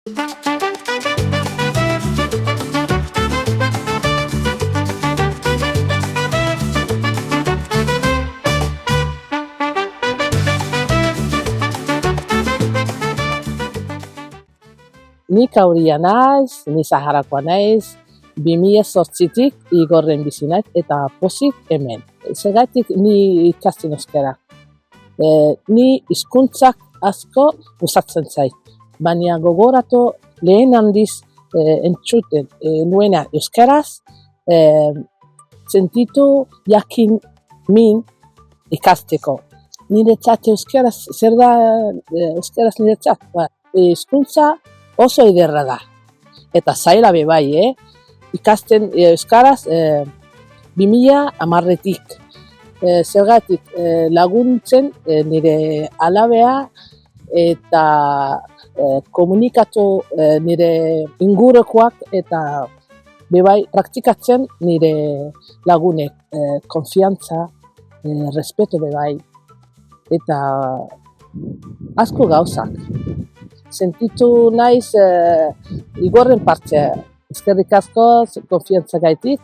Ni kauria naiz, ni Saharakoa naiz, 2008tik Igorren bizi naiz eta pozik hemen. Zergatik ni ikasten euskara. Ni hizkuntzak asko gustatzen zait, baina gogoratu lehen handiz entzuten nuena euskaraz, sentitu jakin min ikasteko. Niretzat euskaraz, zer da euskaraz niretzat? Hizkuntza oso ederra da, eta zaila be bai, ikasten euskaraz 2010tik. Zergatik laguntzen nire alabea eta komunikatu nire ingurukoak eta bebai praktikatzen nire lagunek konfiantza, respeto bebai eta asko gauzak. Sentitu naiz Igorren parte, eskerrik asko konfiantza gaitik,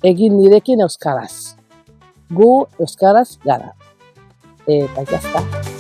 egin nirekin euskaraz. Gu euskaraz gara. Eta jazta.